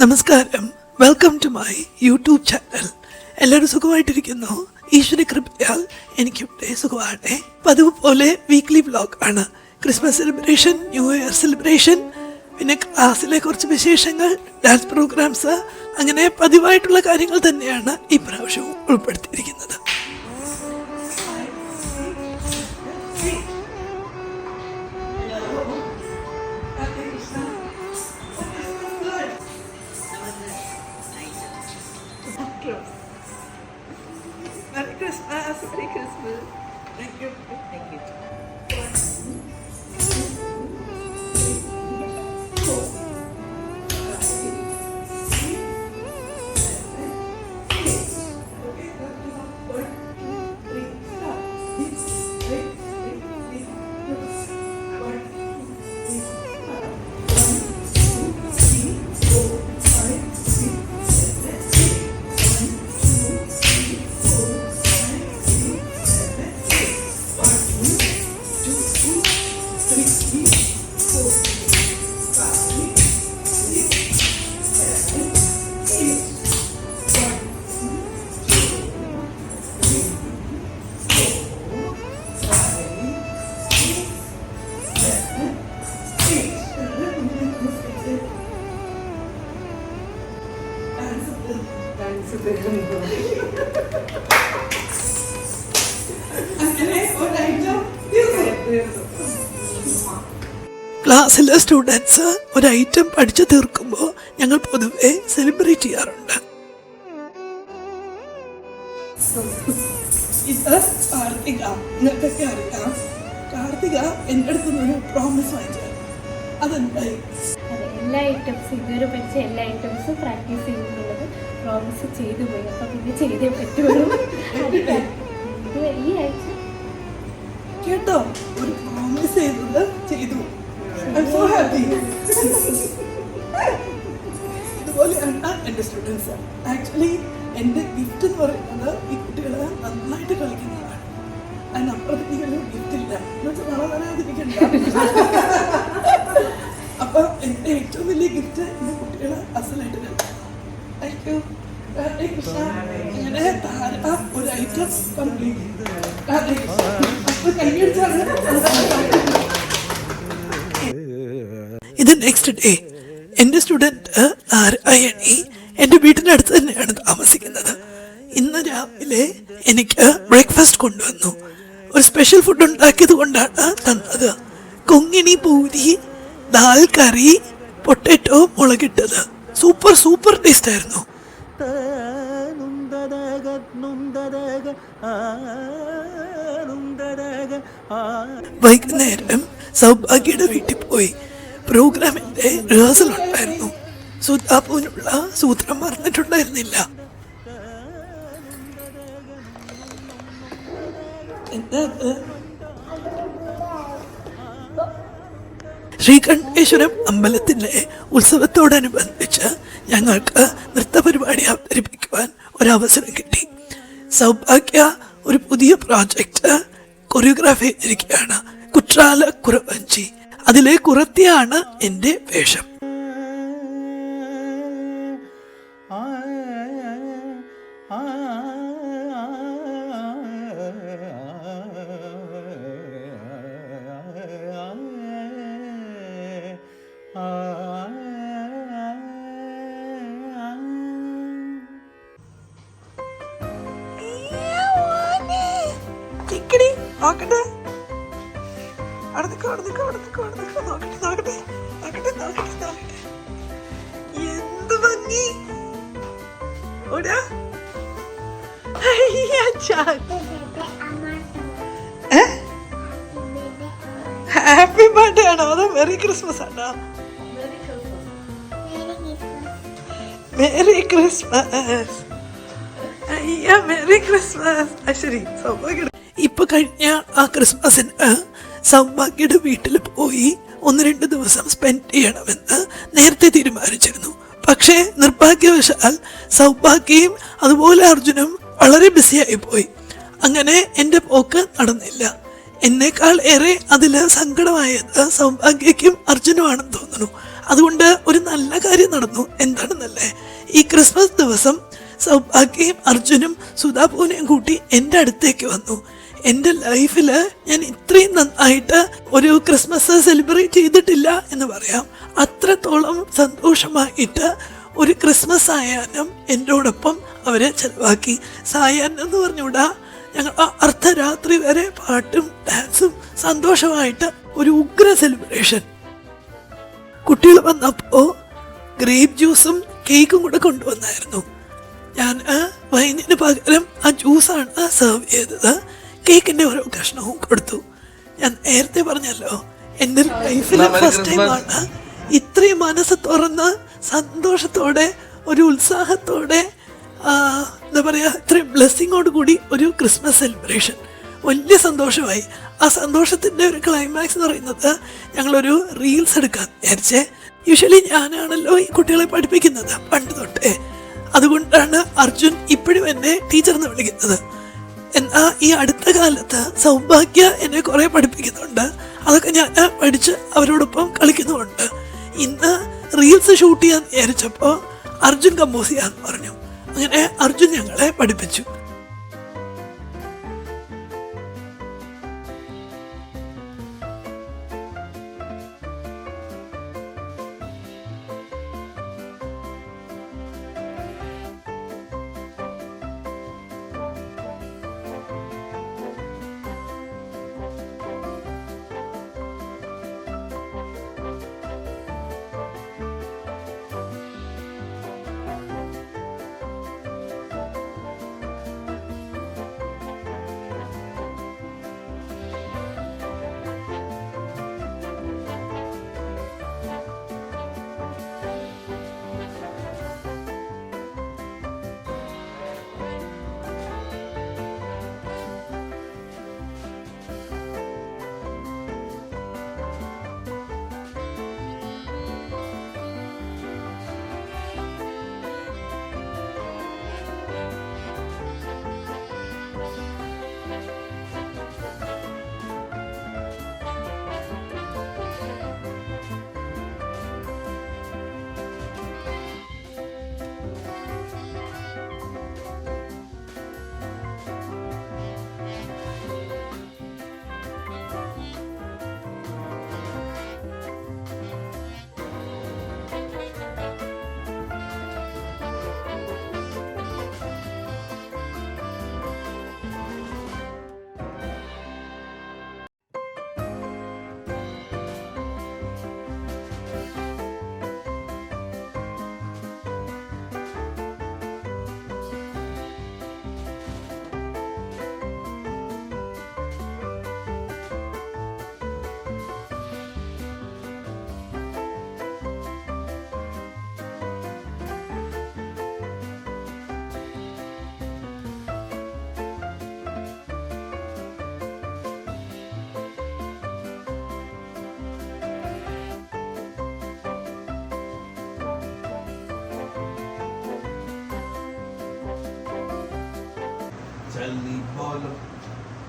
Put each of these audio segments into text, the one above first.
നമസ്കാരം, welcome to my YouTube channel. എല്ലാവരും സുഖമായിട്ടിരിക്കുന്നു? ഈശ്വര കൃപയാൽ എനിക്കിവിടെ സുഖമാണ്. പതിവ് പോലെ വീക്ക്ലി വ്ലോഗ് ആണ്. Christmas celebration, new year celebration, പിന്നെ ക്ലാസ്സിലെ കുറച്ച് വിശേഷങ്ങൾ, ഡാൻസ് പ്രോഗ്രാംസ്, അങ്ങനെ പതിവായിട്ടുള്ള കാര്യങ്ങൾ തന്നെയാണ് ഈ പ്രാവശ്യവും ഉൾപ്പെടുത്തിയിരിക്കുന്നത്. Merry Christmas. Merry Christmas. Thank you. Thank you. ക്ലാസ്സിലെ സ്റ്റുഡൻസ് ഒരു ഐറ്റം പഠിച്ചു തീർക്കുമ്പോൾ ഞങ്ങൾ പൊതുവെ സെലിബ്രേറ്റ് ചെയ്യാറുണ്ട്. ഇത് കാർത്തിക, നിങ്ങൾക്കൊക്കെ അറിയാം. കാർത്തിക എൻ്റെ അടുത്ത് ഒരു പ്രോമിസ് വാങ്ങിച്ചു. അതെന്തായി? എല്ലാ ഐറ്റംസും ഇതുവരെ പഠിച്ച എല്ലാ ഐറ്റംസും പ്രാക്ടീസ് ചെയ്യുന്നുള്ളത് പ്രോമിസ് ചെയ്തു പോയി. അപ്പൊ പിന്നെ ചെയ്തേ പറ്റുള്ളൂ. ഈ ആഴ്ച കേട്ടോ, ഒരു പ്രോമിസ് ചെയ്തത് ചെയ്തു. I'm so happy. ഇതുപോലെയാണ് എൻ്റെ സ്റ്റുഡൻസ്. ആക്ച്വലി എൻ്റെ ഗിഫ്റ്റ് എന്ന് പറയുന്നത് ഈ കുട്ടികൾ നന്നായിട്ട് കളിക്കുന്നതാണ്. അതിനപ്പുറത്തേക്ക് ഗിഫ്റ്റ് ഇല്ല എന്നുവെച്ചാൽ വളരാതിരിക്കണ്ട. അപ്പൊ എൻ്റെ ഏറ്റവും വലിയ ഗിഫ്റ്റ് എൻ്റെ കുട്ടികൾ അസലായിട്ട് കളിക്കും. Thank you. അങ്ങനെ താര ഒരു ഐറ്റം കംപ്ലീറ്റ്. അപ്പൊ കൈയടിച്ചാണ്. ഇത് നെക്സ്റ്റ് ഡേ എൻ്റെ സ്റ്റുഡൻറ്റ് നാരായണി എൻ്റെ വീട്ടിൻ്റെ അടുത്ത് തന്നെയാണ് താമസിക്കുന്നത്. ഇന്ന് രാവിലെ എനിക്ക് ബ്രേക്ക്ഫാസ്റ്റ് കൊണ്ടുവന്നു. ഒരു സ്പെഷ്യൽ ഫുഡ് ഉണ്ടാക്കിയത് കൊണ്ടാണ് തന്നത്. കൊങ്ങിണി പൂരി, ദാൽ കറി, പൊട്ടാറ്റോ മുളകിട്ടത്. സൂപ്പർ സൂപ്പർ ടേസ്റ്റ് ആയിരുന്നു. വൈകുന്നേരം സൗഭാഗ്യയുടെ വീട്ടിൽ പോയി. പ്രോഗ്രാമിന്റെ റിഹേഴ്സൽ ഉണ്ടായിരുന്നു. സുധാപുവിനുള്ള സൂത്രം മറന്നിട്ടുണ്ടായിരുന്നില്ല. ശ്രീകണ്ഠേശ്വരം അമ്പലത്തിലെ ഉത്സവത്തോടനുബന്ധിച്ച് ഞങ്ങൾക്ക് നൃത്തപരിപാടി അവതരിപ്പിക്കുവാൻ ഒരവസരം കിട്ടി. സൗഭാഗ്യ ഒരു പുതിയ പ്രോജക്റ്റ് കൊറിയോഗ്രാഫ് ചെയ്തിരിക്കുകയാണ്. കുട്രാല കുറവഞ്ചി. അതിലെ കുറത്തിയാണ് എൻ്റെ വേഷം. നോക്കട്ടെ, എന്ത് ഭംഗി! ഹാപ്പി ബർത്ത്ഡേ ആണോ അതോ മെറി ക്രിസ്മസ് ആണോ? Merry Christmas. അയ്യ, മെറി ക്രിസ്മസ്. ശരി, സൗഭാഗ്യ ഇപ്പൊ കഴിഞ്ഞ ആ ക്രിസ്മസിന് സൗഭാഗ്യയുടെ വീട്ടിൽ പോയി 1-2 ദിവസം സ്പെൻഡ് ചെയ്യണമെന്ന് നേരത്തെ തീരുമാനിച്ചിരുന്നു. പക്ഷേ നിർഭാഗ്യവശാൽ സൗഭാഗ്യയും അതുപോലെ അർജുനും വളരെ ബിസിയായി പോയി. അങ്ങനെ എൻ്റെ പോക്ക് നടന്നില്ല. എന്നേക്കാൾ ഏറെ അതിൽ സങ്കടമായത് സൗഭാഗ്യയ്ക്കും അർജുനുമാണെന്ന് തോന്നുന്നു. അതുകൊണ്ട് ഒരു നല്ല കാര്യം നടന്നു. എന്താണെന്നല്ലേ, ഈ ക്രിസ്മസ് ദിവസം സൗഭാഗ്യയും അർജുനും സുധാപൂനെയും കൂട്ടി എൻ്റെ അടുത്തേക്ക് വന്നു. എൻ്റെ ലൈഫിൽ ഞാൻ ഇത്രയും നന്നായിട്ട് ഒരു ക്രിസ്മസ് സെലിബ്രേറ്റ് ചെയ്തിട്ടില്ല എന്ന് പറയാം. അത്രത്തോളം സന്തോഷമായിട്ട് ഒരു ക്രിസ്മസ് സായാഹ്നം എന്നോടൊപ്പം അവരെ ചെലവാക്കി. സായാഹ്നം എന്ന് പറഞ്ഞുകൂടാ, ഞങ്ങൾ അർദ്ധരാത്രി വരെ പാട്ടും ഡാൻസും സന്തോഷമായിട്ട് ഒരു ഉഗ്ര സെലിബ്രേഷൻ. കുട്ടികൾ വന്നപ്പോൾ ഗ്രേപ്പ് ജ്യൂസും കേക്കും കൂടെ കൊണ്ടുവന്നായിരുന്നു. ഞാൻ വൈനിന് പകരം ആ ജ്യൂസാണ് സെർവ് ചെയ്തത്. കേക്കിൻ്റെ ഓരോ കഷ്ണവും കൊടുത്തു. ഞാൻ നേരത്തെ പറഞ്ഞല്ലോ, എൻ്റെ ലൈഫിൽ ഫസ്റ്റ് ടൈമാണ് ഇത്രയും മനസ്സ് തുറന്ന് സന്തോഷത്തോടെ ഒരു ഉത്സാഹത്തോടെ എന്താ പറയുക, ഇത്രയും ബ്ലെസ്സിങ്ങോട് കൂടി ഒരു ക്രിസ്മസ് സെലിബ്രേഷൻ. വലിയ സന്തോഷമായി. ആ സന്തോഷത്തിൻ്റെ ഒരു ക്ലൈമാക്സ് എന്ന് പറയുന്നത്, ഞങ്ങളൊരു റീൽസ് എടുക്കാൻ വിചാരിച്ചേ. യൂഷ്വലി ഞാനാണല്ലോ ഈ കുട്ടികളെ പഠിപ്പിക്കുന്നത് പണ്ട് തൊട്ടേ. അതുകൊണ്ടാണ് അർജുൻ ഇപ്പോഴും എന്നെ ടീച്ചർ എന്ന് വിളിക്കുന്നത്. എന്നാൽ ഈ അടുത്ത കാലത്ത് സൗഭാഗ്യ എന്നെ കുറേ പഠിപ്പിക്കുന്നുണ്ട്. അതൊക്കെ ഞാൻ പഠിച്ച് അവരോടൊപ്പം കളിക്കുന്നുമുണ്ട്. ഇന്ന് റീൽസ് ഷൂട്ട് ചെയ്യാൻ വിചാരിച്ചപ്പോൾ അർജുൻ കമ്പോസ് ചെയ്യാന്ന് പറഞ്ഞു. അങ്ങനെ അർജുൻ ഞങ്ങളെ പഠിപ്പിച്ചു.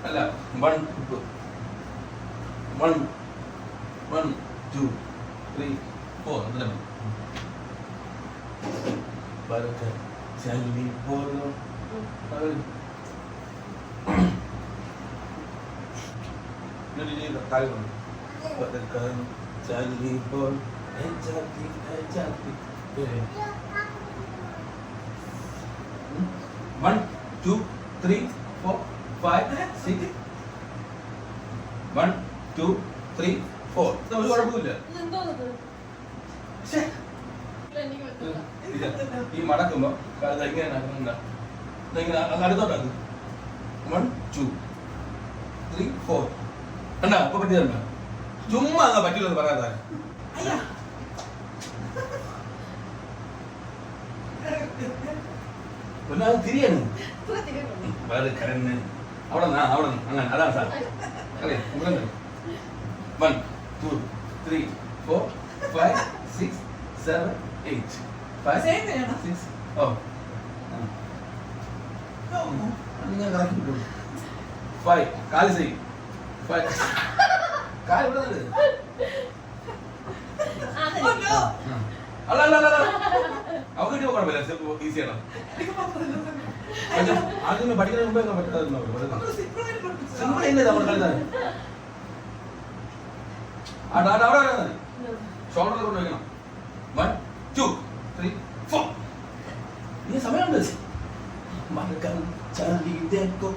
അല്ല 1 2 3 4 അങ്ങനെ പരക്കെ ചല്ലി പോലോ നീ കാര്യം പരക്കെ ചല്ലി പോൽ എജാതി 1 2 3 4 5 6 1 2 3 4 ഒരു കുഴപ്പമില്ല. ഈ മടക്കുമ്പോ ഇങ്ങനെ അടുത്തോട്ടാക്കും 1 2 3 4 കണ്ടാ അപ്പൊ പറ്റിയതല്ല. ചുമ്മാ എന്നാ പറ്റില്ലെന്ന് പറയാതെ തിരിയാണ് വേറെ കരണ് അവിടെ അങ്ങനെ അതാണ് സാർ അല്ലേ. 1 2 3 4 5 6 7 8 5 6 ഓ ഞാൻ കറക്കി വിട്ടു 5 കാല് ചെയ്യും 5 കാല് ഇവിടെ അല്ല അല്ല അല്ല അവർക്ക് കിട്ടിയ കുഴപ്പമില്ല ഈസിയാണ് ആദ്യമേ പഠിക്കുന്ന മുമ്പേ സിമ്പിൾ ഇല്ലേ നമ്മൾ കളിതാണ് അവിടെ ഷോൾഡറിൽ കൊണ്ട് വെക്കണം 1 2 3 4 നീ സമയമുണ്ട് മറക്കാൻ ചാലി ദേക്കോ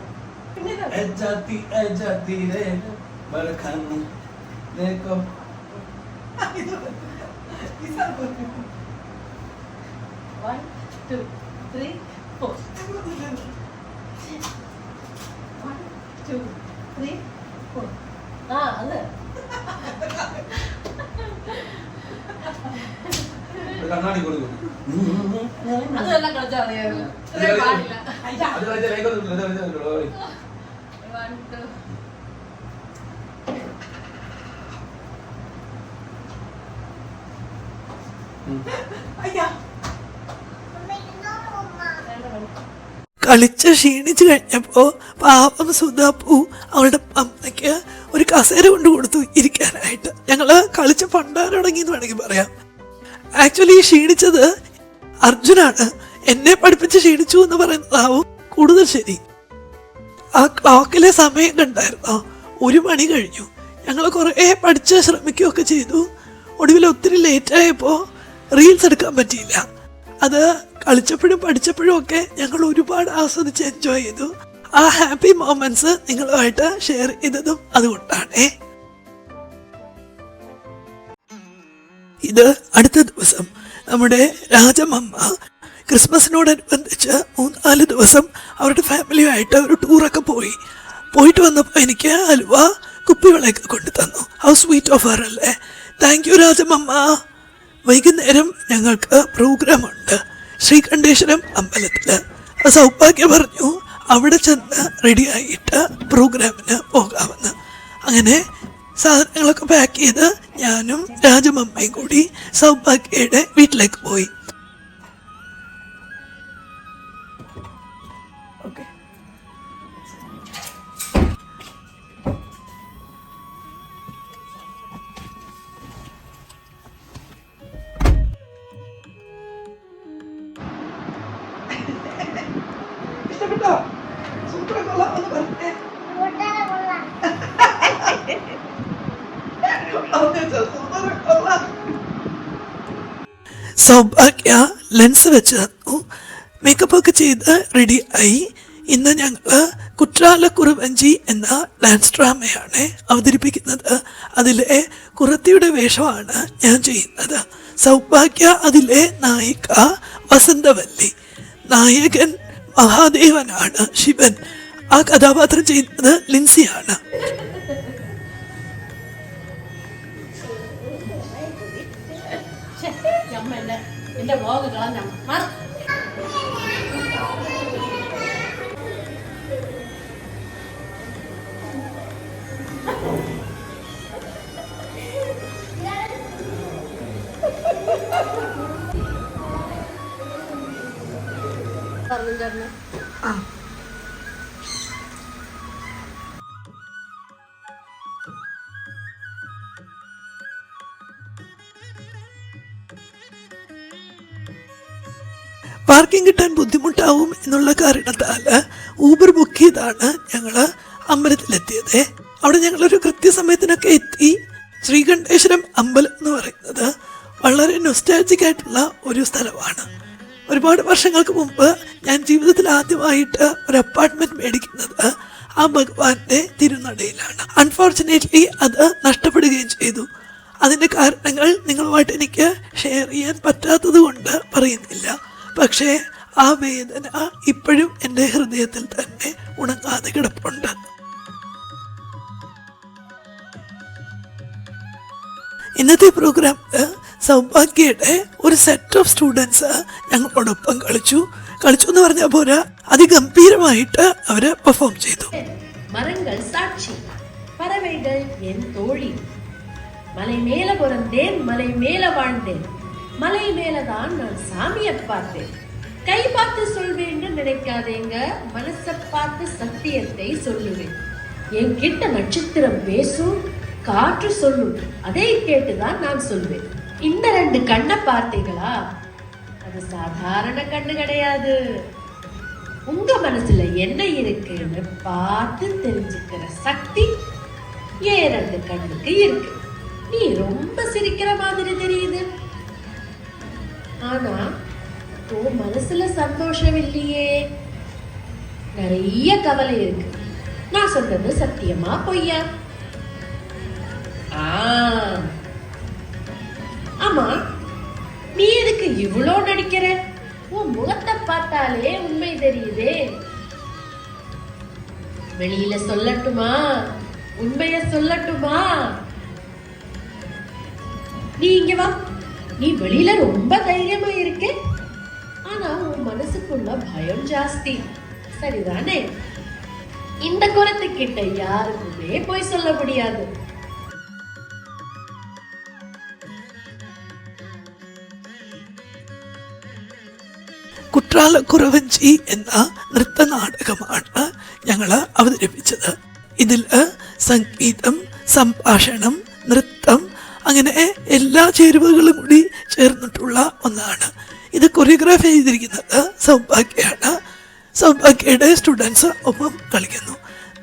എജാതി എജാതി രേ മറക്കാൻ ദേക്കോ 1 2 3 4 1 2 3 4 അത് കണ്ണാടി കൊടുക്കും അതെല്ലാം കളിച്ചാൽ അറിയാമല്ലോ പാടില്ല അത് കളിച്ച ലൈക്ക് കളിച്ച് ക്ഷീണിച്ചു കഴിഞ്ഞപ്പോ പാപം സുധാപ്പു അവളുടെ അമ്മയ്ക്ക് ഒരു കസേര കൊണ്ട് കൊടുത്തു ഇരിക്കാനായിട്ട്. ഞങ്ങള് കളിച്ച് പണ്ടാരടങ്ങിയെന്ന് വേണമെങ്കിൽ പറയാം. ആക്ച്വലി ക്ഷീണിച്ചത് അർജുനാണ്. എന്നെ പഠിപ്പിച്ച് ക്ഷീണിച്ചു എന്ന് പറയുന്നതാവും കൂടുതൽ ശരി. ആ ക്ലോക്കിലെ സമയം കണ്ടായിരുന്നോ? 1 മണി കഴിഞ്ഞു. ഞങ്ങൾ കുറേ പഠിച്ച് ശ്രമിക്കുകയൊക്കെ ചെയ്തു. ഒടുവിൽ ഒത്തിരി ലേറ്റായപ്പോൾ റീൽസ് എടുക്കാൻ പറ്റിയില്ല. അത് കളിച്ചപ്പോഴും പഠിച്ചപ്പോഴും ഒക്കെ ഞങ്ങൾ ഒരുപാട് ആസ്വദിച്ച് എൻജോയ് ചെയ്തു. ആ ഹാപ്പി മൊമെന്റ്സ് നിങ്ങളുമായിട്ട് ഷെയർ ചെയ്തതും അതുകൊണ്ടാണേ. ഇത് അടുത്ത ദിവസം നമ്മുടെ രാജമമ്മ ക്രിസ്മസിനോടനുബന്ധിച്ച് 3-4 ദിവസം അവരുടെ ഫാമിലിയുമായിട്ട് ഒരു ടൂറൊക്കെ പോയിട്ട് വന്നപ്പോൾ എനിക്ക് ഹൽവ കുപ്പികളൊക്കെ കൊണ്ടു തന്നു. ഹൗ സ്വീറ്റ് ഓഫ് ഹർ അല്ലേ. Thank you Rajamamma. വൈകുന്നേരം ഞങ്ങൾക്ക് പ്രോഗ്രാമുണ്ട് ശ്രീകണ്ഠേശ്വരം അമ്പലത്തില്. സൗഭാഗ്യ പറഞ്ഞു അവിടെ ചെന്ന് റെഡിയായിട്ട് പ്രോഗ്രാമിന് പോകാമെന്ന്. അങ്ങനെ സാധനങ്ങളൊക്കെ പാക്ക് ചെയ്ത് ഞാനും രാജമമ്മയും കൂടി സൗഭാഗ്യയുടെ വീട്ടിലേക്ക് പോയി. സൗഭാഗ്യ ലെൻസ് വെച്ച് തന്നു. മേക്കപ്പ് ഒക്കെ ചെയ്ത് റെഡി ആയി. ഇന്ന് ഞങ്ങൾ കുറ്റാലക്കുറുവഞ്ചി എന്ന ഡാൻസ് ഡ്രാമയാണ് അവതരിപ്പിക്കുന്നത്. അതിലെ കുറത്തിയുടെ വേഷമാണ് ഞാൻ ചെയ്യുന്നത്. സൗഭാഗ്യ അതിലെ നായിക വസന്തവല്ലി, നായകൻ മഹാദേവനാണ് ശിവൻ. ആ കഥാപാത്രം ചെയ്യുന്നത് ലിൻസിയാണ്. എന്റെ വ്ലോഗ് കളഞ്ഞ പറഞ്ഞു ചേർന്ന് പാർക്കിംഗ് കിട്ടാൻ ബുദ്ധിമുട്ടാവും എന്നുള്ള കാരണത്താൽ ഊബർ ബുക്ക് ചെയ്താണ് ഞങ്ങൾ അമ്പലത്തിലെത്തിയത്. അവിടെ ഞങ്ങളൊരു കൃത്യസമയത്തിനൊക്കെ എത്തി. ശ്രീകണ്ഠേശ്വരം അമ്പലം എന്ന് പറയുന്നത് വളരെ നൊസ്റ്റാൾജിക് ആയിട്ടുള്ള ഒരു സ്ഥലമാണ്. ഒരുപാട് വർഷങ്ങൾക്ക് മുമ്പ് ഞാൻ ജീവിതത്തിൽ ആദ്യമായിട്ട് ഒരു അപ്പാർട്ട്മെന്റ് മേടിക്കുന്നത് ആ ഭഗവാന്റെ തിരുനടയിലാണ്. അൺഫോർച്ചുനേറ്റ്ലി അത് നഷ്ടപ്പെടുകയും ചെയ്തു. അതിൻ്റെ കാരണങ്ങൾ നിങ്ങളുമായിട്ട് എനിക്ക് ഷെയർ ചെയ്യാൻ പറ്റാത്തത് കൊണ്ട് പറയുന്നില്ല. പക്ഷേ ആ വേദന ഇപ്പോഴും എൻ്റെ ഹൃദയത്തിൽ തന്നെ ഉണങ്ങാതെ കിടപ്പുണ്ട്. ഇന്നത്തെ പ്രോഗ്രാമില് സൗഭാഗ്യയുടെ ഒരു സെറ്റ് ഓഫ് സ്റ്റുഡൻസ് ഞങ്ങളോടൊപ്പം കളിച്ചു എന്ന് പറഞ്ഞാൽ പോരാ, അതിഗംഭീരമായിട്ട് അവര് പെർഫോം ചെയ്തു. மரங்கள் சாட்சி, பறவைகள் என் தோழி. மலை மேல பிறந்தேன், மலை மேல வாழ்ந்தேன், மலை மேலதான் நான் சாமியை பார்த்தேன். கை பார்த்து சொல்வேன்னு நினைக்காதேங்க, மனசை பார்த்து சத்தியத்தை சொல்லுவேன். என்கிட்ட நட்சத்திரம் பேசும், காற்று சொல்லும், அதை கேட்டுதான் நான் சொல்வேன். இந்த 2 கண்ணை பார்த்தீங்களா? அது சாதாரண கண்ணு கிடையாது. உங்க மனசுல என்ன இருக்குன்னு பார்த்து தெரிஞ்சுக்கிற சக்தி ஏன் 2 கண்ணுக்கு இருக்கு. நீ ரொம்ப சிரிக்கிற மாதிரி தெரியுது, ஆனா உன் மனசுல சந்தோஷம் இல்லையே, நிறைய கவலை இருக்கு. நான் சொல்றது சத்தியமா பொய்யா? ஆமா, நீ எதுக்கு இவ்வளோ நடிக்கிற? உன் முகத்தை பார்த்தாலே உண்மை தெரியுதே. வெளியில சொல்லட்டுமா? உண்மைய சொல்லட்டுமா? நீ இங்க வா. நீ வெளியில ரொம்ப தைரியமா இருக்க, ஆனா உன் மனசுக்குள்ள பயம் ஜாஸ்தி, சரிதானே? இந்த குரத்துக்கிட்ட யாருக்குமே போய் சொல்ல முடியாது. കുറ്റാലക്കുറവഞ്ചി എന്ന നൃത്ത നാടകമാണ് ഞങ്ങൾ അവതരിപ്പിച്ചത്. ഇതിൽ സംഗീതം, സംഭാഷണം, നൃത്തം അങ്ങനെ എല്ലാ ചേരുവകളും കൂടി ചേർന്നിട്ടുള്ള ഒന്നാണ്. ഇത് കൊറിയോഗ്രാഫി ചെയ്തിരിക്കുന്നത് സൗഭാഗ്യയാണ്. സൗഭാഗ്യയുടെ സ്റ്റുഡൻസ് ഒപ്പം കളിക്കുന്നു.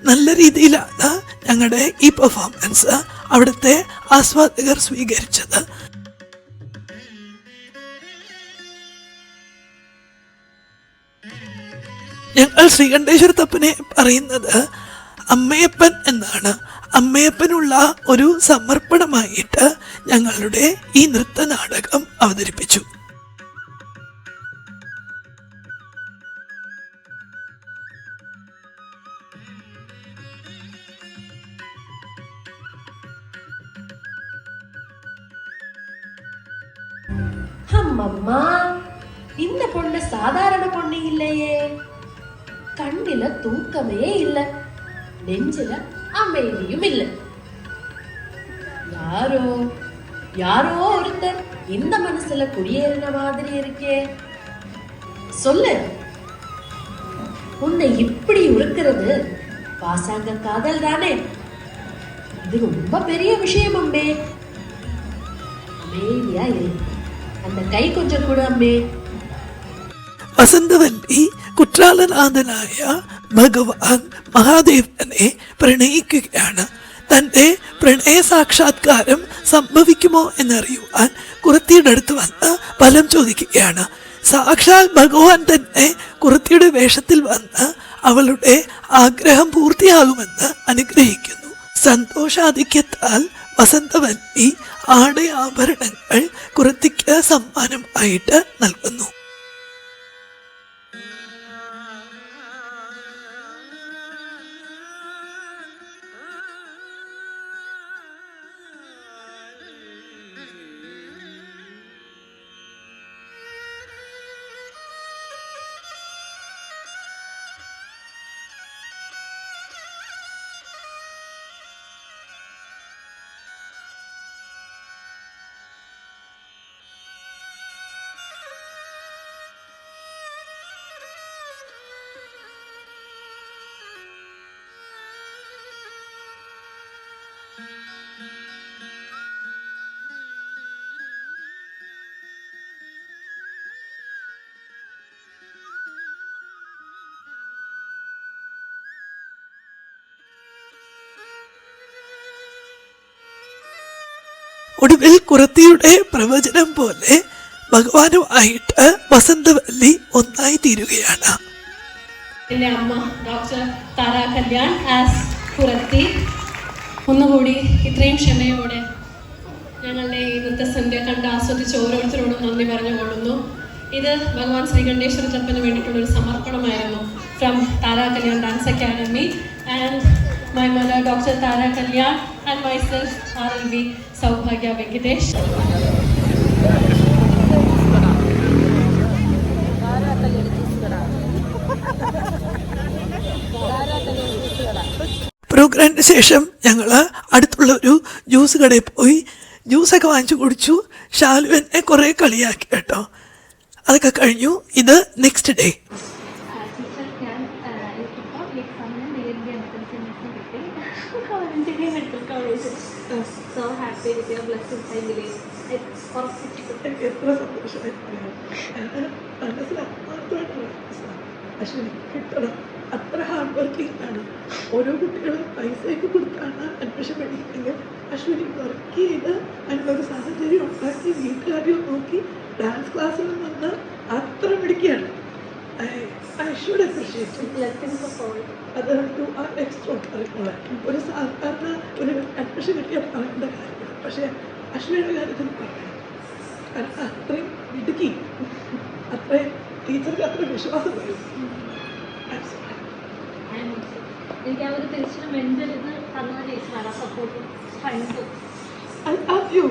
നല്ല രീതിയിലാണ് ഞങ്ങളുടെ ഈ പെർഫോമൻസ് അവിടുത്തെ ആസ്വാദകർ സ്വീകരിച്ചത്. ഞങ്ങൾ ശ്രീകണ്ഠേശ്വരത്തപ്പനെ പറയുന്നത് അമ്മയപ്പൻ എന്നാണ്. അമ്മയപ്പനുള്ള ഒരു സമർപ്പണമായിട്ട് ഞങ്ങളുടെ ഈ നൃത്ത നാടകം അവതരിപ്പിച്ചു. அம்மம்மா, இந்த பொண்ணு சாதாரண பொண்ணு இல்லையே. கண்ணில தூக்கமே இல்லை, நெஞ்சில அமைதியும் இல்லை. யாரோ யாரோ ஒருத்தர் இந்த மனசுல குடியேறின மாதிரி இருக்கே. சொல்லு, உன்னை இப்படி உருக்கிறது பாசாங்க காதல் தானே? இது ரொம்ப பெரிய விஷயம் அம்மே. அமைதியா இரு, அந்த கை கொஞ்சம் கூட അമ്മേ. വസന്തവല്ലി കുറ്റാലനാഥനായ ഭഗവാൻ മഹാദേവനെ പ്രണയിക്കുകയാണ്. തൻ്റെ പ്രണയ സാക്ഷാത്കാരം സംഭവിക്കുമോ എന്നറിയുവാൻ കുറത്തിയുടെ അടുത്ത് വന്ന് ഫലം ചോദിക്കുകയാണ്. സാക്ഷാൽ ഭഗവാൻ തന്നെ കുറത്തിയുടെ വേഷത്തിൽ വന്ന് അവളുടെ ആഗ്രഹം പൂർത്തിയാകുമെന്ന് അനുഗ്രഹിക്കുന്നു. സന്തോഷാധിക്യത്താൽ വസന്തവല്ലി ആടയാഭരണങ്ങൾ കുറത്തിക്ക് സമ്മാനം ആയിട്ട് നൽകുന്നു. ഒടുവിൽ കുറത്തിയുടെ പ്രവചനം പോലെ ഭഗവാനുമായിട്ട് വസന്തവല്ലി ഒന്നായി തീരുകയാണ്. എൻ്റെ അമ്മ ഡോക്ടർ താര കല്യാൺ ആസ് കുറത്തി ഒന്നുകൂടി ഇത്രയും ക്ഷമയോടെ ഞങ്ങളുടെ ഈ നൃത്തസന്ധ്യ കണ്ട് ആസ്വദിച്ച് ഓരോരുത്തരോടും നന്ദി പറഞ്ഞുകൊള്ളുന്നു. ഇത് ഭഗവാൻ ശ്രീകണ്ഠേശ്വരത്തപ്പന് വേണ്ടിയിട്ടുള്ളൊരു സമർപ്പണമായിരുന്നു from Thara Kalyan dance academy and my mother Dr. Tara Kalyan and myself RLV Saubhagya Venkatesh. പ്രോഗ്രാമിന് ശേഷം ഞങ്ങൾ അടുത്തുള്ള ഒരു ജ്യൂസ് കടയിൽ പോയി ജ്യൂസൊക്കെ വാങ്ങിച്ചു കുടിച്ചു. ഷാലു എന്നെ കുറേ കളിയാക്കി കേട്ടോ. അതൊക്കെ കഴിഞ്ഞു. ഇത് next day. So happy with your blessings, I believe. For എനിക്ക് എത്ര സന്തോഷമായി പറയാം. ഞാൻ മനസ്സിൽ ആത്മാർത്ഥമായിട്ട് പ്രാർത്ഥിച്ചതാണ് അശ്വിനി കിട്ടണം. അത്ര ഹാർഡ് വർക്കിംഗ് ആണ്. ഓരോ കുട്ടികളും പൈസയൊക്കെ കൊടുത്താണ് അഡ്മിഷൻ പഠിക്കുന്നത്. അശ്വിനി വർക്ക് ചെയ്ത് അതിനൊരു സാഹചര്യം ഉണ്ടാക്കി വീട്ടുകാരെയും നോക്കി ഡാൻസ് ക്ലാസ്സിൽ വന്ന് അത്ര മിടിക്കുകയാണ്. I should appreciate it. അത് ടു ആർ എക്സ്ട്രാ കരിക്കുലർ. ഒരു സാധാരണ ഒരു അഡ്മിഷൻ കിട്ടിയാൽ പറയേണ്ട കാര്യമാണ്. പക്ഷേ അശ്വിനിയുടെ കാര്യത്തിൽ പറയണം. കാരണം അത്രയും ഇടുക്കി, അത്രയും ടീച്ചർക്ക് അത്രയും വിശ്വാസം വരും. എനിക്ക് ആ ഒരു തിരിച്ചൊരു മെന്റൽ ഇത് തന്ന ടീച്ചറാണ്, സപ്പോർട്ടും സ്ട്രെങ്തും. അയ്യോ,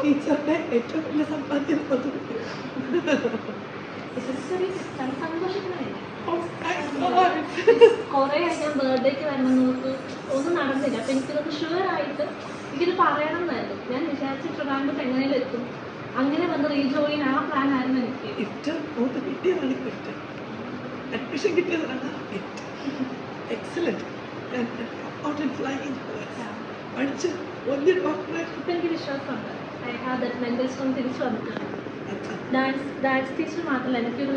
ടീച്ചറിന്റെ ഏറ്റവും വലിയ സമ്പാദ്യം അത് സന്തോഷത്തിനായില്ല. കുറേ ഞാൻ ബർത്ത്ഡേക്ക് വരണമെന്ന് ഒന്നും നടന്നില്ല. അപ്പം എനിക്കിതൊന്ന് ഷുവറായിട്ട് എനിക്കിത് പറയണം എന്നായിരുന്നു. ഞാൻ വിചാരിച്ച ട്രിവാൻഡ്രത്ത് എങ്ങനെയും എത്തും. അങ്ങനെ വന്ന് റീജോയിൻ ആ പ്ലാൻ ആയിരുന്നു എനിക്ക്. കിട്ടിയതാണ് ഗിഫ്റ്റ്. അഡ്മിഷൻ കിട്ടിയതാണ് ഗിഫ്റ്റ്. എക്സലന്റ്. പഠിച്ച് വലിയ ഡോക്ടറേറ്റ്. ഇപ്പം എനിക്ക് വിശ്വാസമുണ്ട്. I have that mental strength തിരിച്ചു വന്നിട്ടുണ്ട്. ഡാൻസ് ടീച്ചർ മാത്രമല്ല, എനിക്കൊരു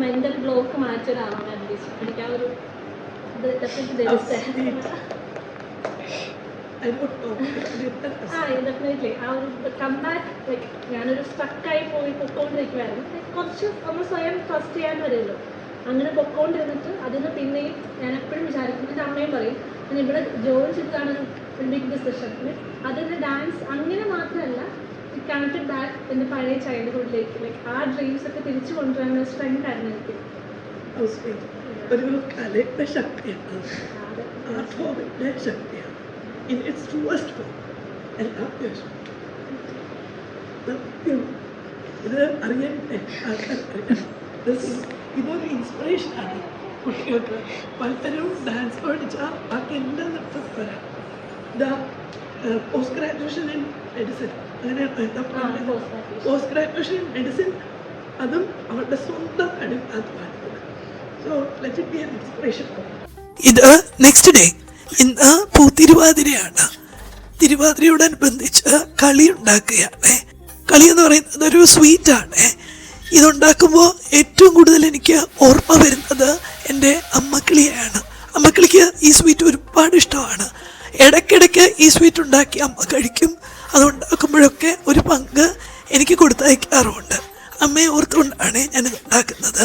മെന്റൽ ബ്ലോക്ക് മാറ്റിയ ഒരാളാണ് ടീച്ചർ. എനിക്ക് ആ ഒരു ഡെഫിനറ്റ്ലി ആ ഒരു കം ബാക്ക്. ലൈക്ക് ഞാനൊരു സ്റ്റക്കായി പൊക്കോണ്ടിരിക്കുമായിരുന്നു. കുറച്ച് നമ്മൾ സ്വയം ട്രസ്റ്റ് ചെയ്യാൻ വരുമല്ലോ. അങ്ങനെ പൊക്കോണ്ടിരുന്നിട്ട് അതിന് പിന്നെയും ഞാൻ എപ്പോഴും വിചാരിക്കും, എൻ്റെ അമ്മയും പറയും, ഞാൻ ഇവിടെ ജോയിൻ ചെയ്തതാണ് ഒരു ബിഗ് ഡിസിഷൻ. അതിൻ്റെ ഡാൻസ് അങ്ങനെ മാത്രമല്ല, കണക്റ്റഡ് ബാക്ക് എൻ്റെ പഴയ ചൈൽഡ്ഹുഡിലേക്ക്. ലൈക്ക് ആ ഡ്രീംസ് ഒക്കെ തിരിച്ചു കൊണ്ടുവരാനുള്ള സ്ട്രെങ്ത് ആയിരുന്നു എനിക്ക്. ഒരു കലയുടെ ശക്തിയാണ്, ആർട്ട് ഫോമിൻ്റെ ശക്തിയാണ്. In its truest form. എല്ലാം ഇത് അറിയണ്ടേ, ആൾക്കാർ അറിയണം. ഇതൊരു ഇൻസ്പിറേഷനാണ് കുട്ടികൾക്ക്. പലരും ഡാൻസ് പഠിച്ചാൽ ബാക്കി എല്ലാ നൃത്തം വരാം. പോസ്റ്റ് ഗ്രാജുവേഷൻ ഇൻ മെഡിസിൻ, അങ്ങനെയാണ് പോസ്റ്റ് ഗ്രാജുവേഷൻ ഇൻ മെഡിസിൻ. അതും അവരുടെ സ്വന്തം അധ്വാനത്തിന്. So let it be an inspiration. ഇത് നെക്സ്റ്റ് ഡേ. ഇന്ന് പൂത്തിരുവാതിരയാണ്. തിരുവാതിരയോടനുബന്ധിച്ച് കളി ഉണ്ടാക്കുകയാണ്. കളി എന്ന് പറയുന്നത് ഒരു സ്വീറ്റാണ്. ഇതുണ്ടാക്കുമ്പോൾ ഏറ്റവും കൂടുതൽ എനിക്ക് ഓർമ്മ വരുന്നത് എൻ്റെ അമ്മക്കിളിയാണ്. അമ്മക്കിളിക്ക് ഈ സ്വീറ്റ് ഒരുപാട് ഇഷ്ടമാണ്. ഇടയ്ക്കിടയ്ക്ക് ഈ സ്വീറ്റ് ഉണ്ടാക്കി അമ്മ കഴിക്കും. അതുണ്ടാക്കുമ്പോഴൊക്കെ ഒരു പങ്ക് എനിക്ക് കൊടുത്തയക്കാറുമുണ്ട്. അമ്മയെ ഓർത്തുകൊണ്ടാണ് ഞാനിത് ഉണ്ടാക്കുന്നത്.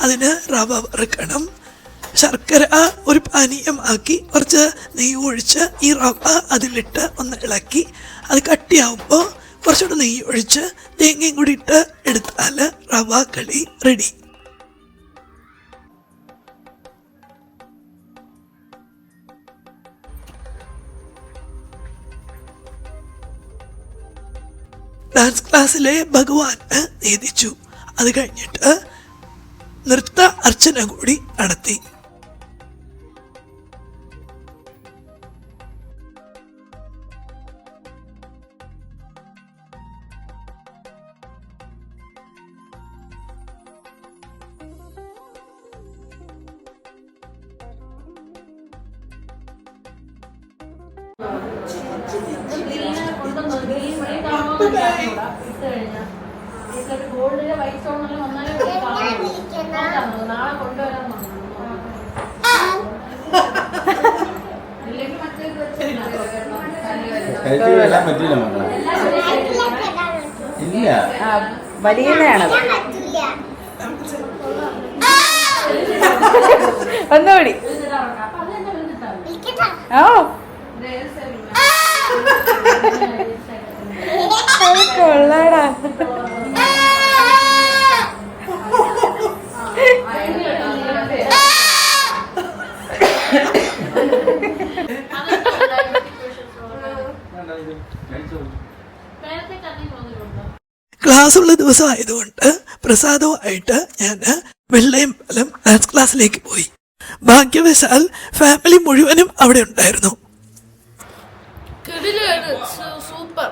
അതിന് റവ വറുക്കണം, ശർക്കര ഒരു പാനീയമാക്കി കുറച്ച് നെയ്യ് ഒഴിച്ച് ഈ റവ അതിലിട്ട് ഒന്ന് ഇളക്കി അത് കട്ടിയാവുമ്പോൾ കുറച്ചുകൂടെ നെയ്യ് ഒഴിച്ച് തേങ്ങയും കൂടി ഇട്ട് എടുത്താൽ റവ കളി റെഡി. ഡാൻസ് ക്ലാസ്സിലെ ഭഗവാന് നേദിച്ചു. അത് കഴിഞ്ഞിട്ട് നൃത്ത അർച്ചന കൂടി നടത്തി. ഗോൾഡിലെ വൈറ്റ് സ്റ്റോണെല്ലാം വന്നാലേ നാളെ കൊണ്ടുവരാൻ വലിയതാണത്. ഒന്നുകൂടി. ഓ കൊള്ളാടാ. ക്ലാസ്സുള്ള ദിവസമായതുകൊണ്ട് പ്രസാദവുമായിട്ട് ഞാൻ വെള്ളയമ്പലം ഡാൻസ് ക്ലാസ്സിലേക്ക് പോയി. ഭാഗ്യവശാൽ ഫാമിലി മുഴുവനും അവിടെ ഉണ്ടായിരുന്നു. സൂപ്പർ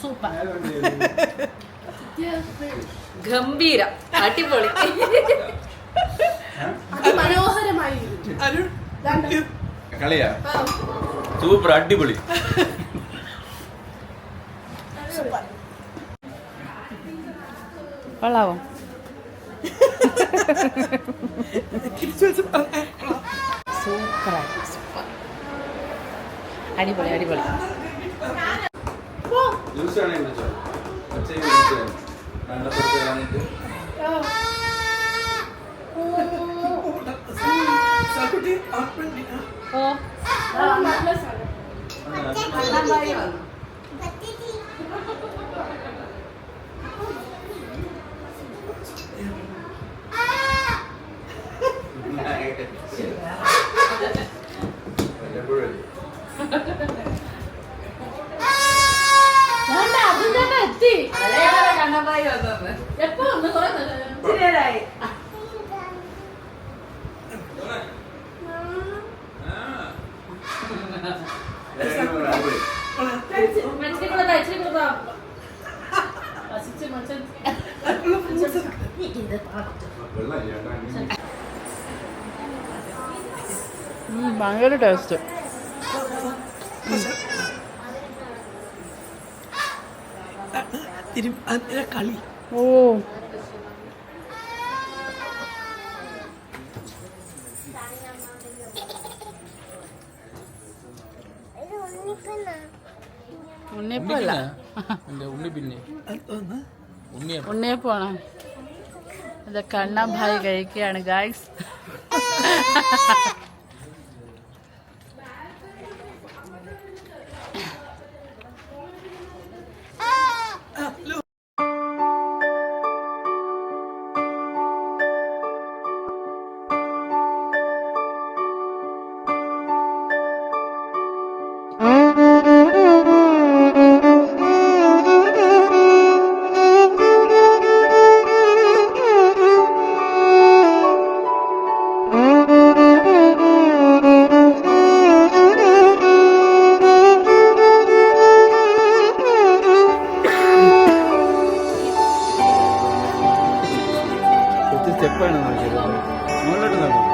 സൂപ്പർ ഗംഭീര അടിപൊളി മനോഹരമായി. കളിയാ സൂപ്പർ അടിപൊളി. കൊള്ളാവോ? തിരിച്ചു വെച്ച് പറയാൻ കൊള്ളാം. സൂപ്പറായി, സൂപ്പർ, അടിപൊളി അടിപൊളി. ജ്യൂസ് ആണെങ്കിൽ വിളിച്ചോ, ഒച്ചയും വിളിച്ചു വേണ്ടപ്പെടുത്തി വരാനിട്ട്. സാക്കുട്ടി, ആർപ്പണ്ടിനാ? ഓ കണ്ണപ്പായി വന്നു. എപ്പോ ഒന്ന് കുറെ ശരിയായി. ഭയങ്കര ടേസ്റ്റ്. അതിന്റെ കളി. ഓ ഉണ്ണിയപ്പല്ല, ഉണ്ണിയപ്പാണ്. ഇത് കണ്ണാഭായി കഴിക്കുകയാണ് ഗായ്സ്. സ്റ്റെപ്പാണ് നോക്കിയത്, മുകളിലോട്ട് നോക്കും.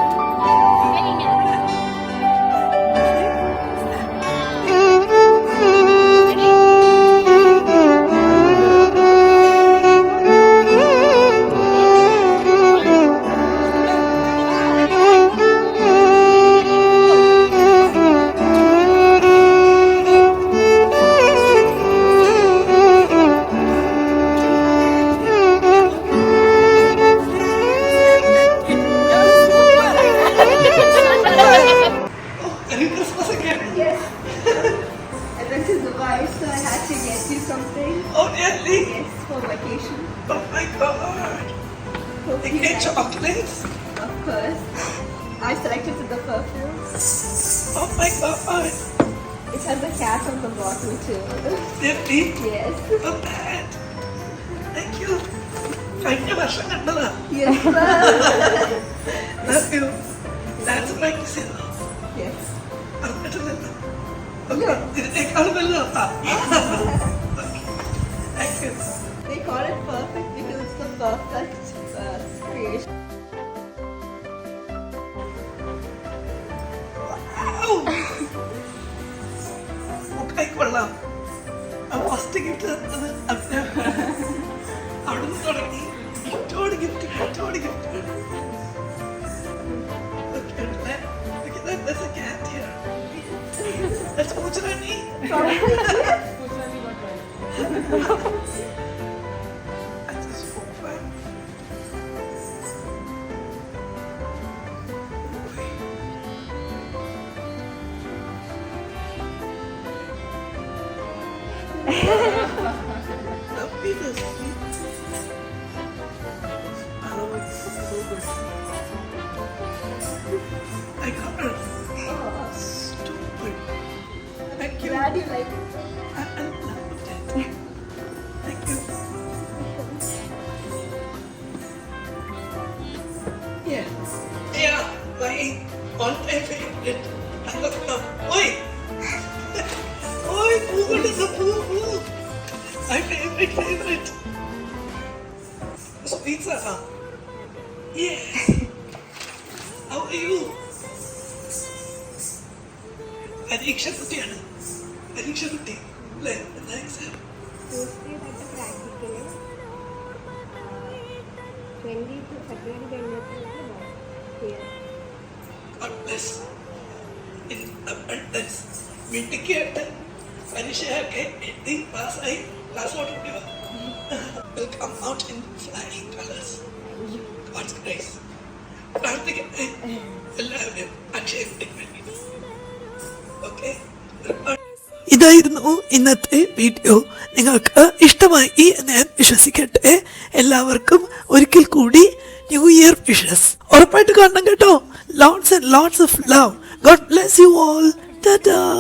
Merry Christmas again. Yes. I went to Dubai, so I had to get you something. Oh, really? Yes, for vacation. Oh my God. Hope You you get like chocolates? it. Of course. I selected the perfume. Oh my God. It has a cat on the bottle too. Really? Yes. Not bad. Thank you. കഴിഞ്ഞ വർഷം കണ്ടതാ. Yes, sir. Love you. That's practicing. Yes. അറിഞ്ഞിട്ടില്ലല്ലോ. Okay. ഇതിനേക്കാൾ വലുതാ. Thank you. They call it perfect because it's the perfect creation. Wow. മുട്ടായി കൊള്ളാം. First gift തന്നത് അവിടുന്ന് തുടങ്ങി ഗിഫ്റ്റോട് ഗിഫ്റ്റ് ഗിഫ്റ്റോട് gift. There's a cat here. That's Pujrani. I just spoke back. Love me this sweet. I don't want to so good. I got her. Stupid. Thank you. Glad you like it. I loved it. Thank you. Yeah. Yeah, my all-time favorite. I love them. Oi! Oi, Google is a poo-poo. My favorite. Sweet Sana. Yes. How are you? പരീക്ഷ കുട്ടിയാണ്. പരീക്ഷ കുട്ടി അല്ലേ? എന്താ exam? Tuesday, like the practical. 20 to February 20th. Here. God bless. In abundance. മിടുക്കിയായിട്ട് പരീക്ഷയൊക്കെ എഴുതി പാസ്സായി ക്ലാസ്സോട്ട് കൂടി വാ. Will come out in flying colors. God's grace. പ്രാർത്ഥിക്കട്ടെ എല്ലാവരും അക്ഷയത്തിന് വേണ്ടി. ഓക്കെ. ഇതായിരുന്നു ഇന്നത്തെ വീഡിയോ. നിങ്ങൾക്ക് ഇഷ്ടമായി എന്ന് ഞാൻ വിശ്വസിക്കട്ടെ. എല്ലാവർക്കും ഒരിക്കൽ കൂടി ന്യൂ ഇയർ വിഷസ്. ഉറപ്പായിട്ട് കാണണം കേട്ടോ. Lots and lots of love. God bless you all. Tata.